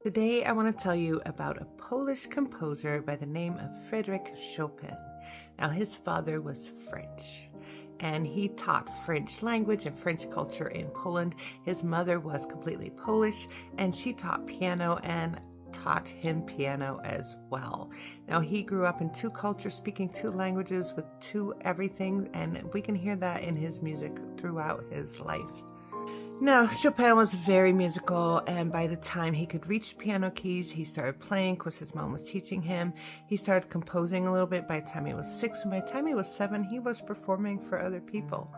Today, I want to tell you about a Polish composer by the name of Frédéric Chopin. Now, his father was French, and he taught French language and French culture in Poland. His mother was completely Polish, and she taught piano and taught him piano as well. Now, he grew up in two cultures, speaking two languages with two everything, and we can hear that in his music throughout his life. Now, Chopin was very musical, and by the time he could reach piano keys, he started playing. Of course, his mom was teaching him. He started composing a little bit by the time he was 6, and by the time he was 7, he was performing for other people.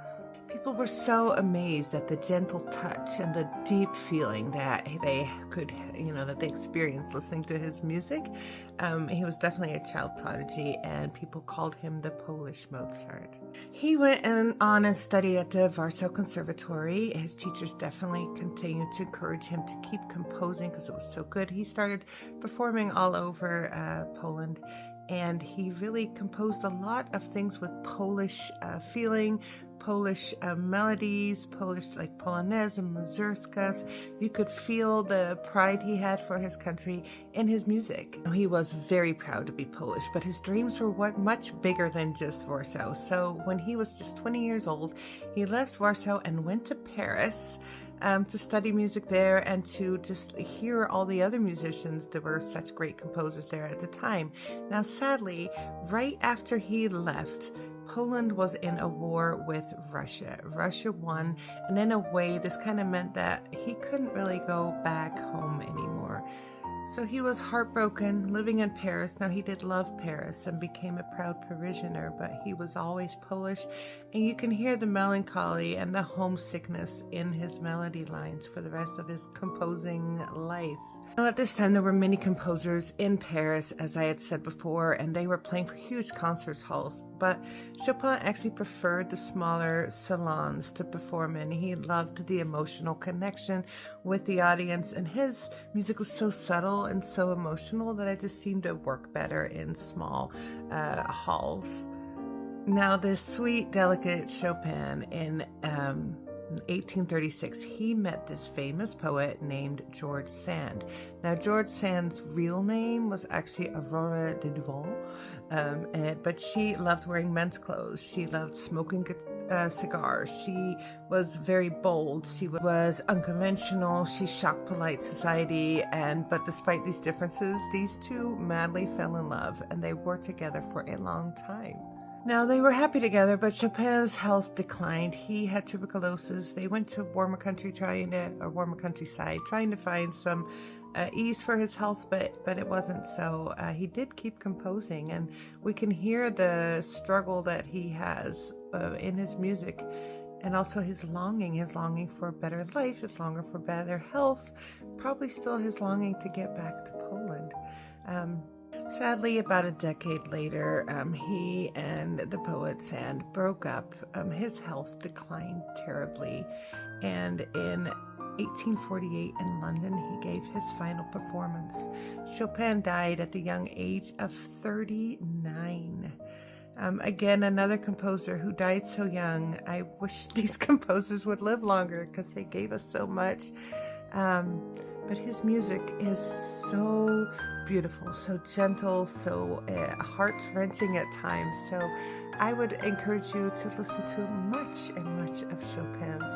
People were so amazed at the gentle touch and the deep feeling that they could, that they experienced listening to his music. He was definitely a child prodigy, and people called him the Polish Mozart. He went on and studied at the Warsaw Conservatory. His teachers definitely continued to encourage him to keep composing because it was so good. He started performing all over Poland. And he really composed a lot of things with Polish feeling, Polish melodies, Polish like Polonaise and mazurkas. You could feel the pride he had for his country in his music. He was very proud to be Polish, but his dreams were much bigger than just Warsaw. So when he was just 20 years old, he left Warsaw and went to Paris to study music there and to just hear all the other musicians that were such great composers there at the time. Now, sadly, right after he left, Poland was in a war with Russia. Russia won, and in a way, this kind of meant that he couldn't really go back home anymore. So he was heartbroken, living in Paris. Now, he did love Paris and became a proud Parisianer, but he was always Polish, and you can hear the melancholy and the homesickness in his melody lines for the rest of his composing life. Now, at this time, there were many composers in Paris, as I had said before, and they were playing for huge concert halls. But Chopin actually preferred the smaller salons to perform in. He loved the emotional connection with the audience, and his music was so subtle and so emotional that it just seemed to work better in small halls. Now, this sweet, delicate Chopin in 1836, he met this famous poet named George Sand. Now, George Sand's real name was actually Aurora de Duvall, but she loved wearing men's clothes. She loved smoking cigars. She was very bold. She was unconventional. She shocked polite society, but despite these differences, these two madly fell in love, and they were together for a long time. Now, they were happy together, but Chopin's health declined. He had tuberculosis. They went to warmer countryside, trying to find some ease for his health, but it wasn't so. He did keep composing, and we can hear the struggle that he has in his music, and also his longing for a better life, his longing for better health, probably still his longing to get back to Poland. Sadly, about a decade later, he and the poet Sand broke up. His health declined terribly, and in 1848 in London, he gave his final performance. Chopin died at the young age of 39. Again, another composer who died so young. I wish these composers would live longer because they gave us so much. But his music is so beautiful, so gentle, so heart-wrenching at times. So I would encourage you to listen to much and much of Chopin's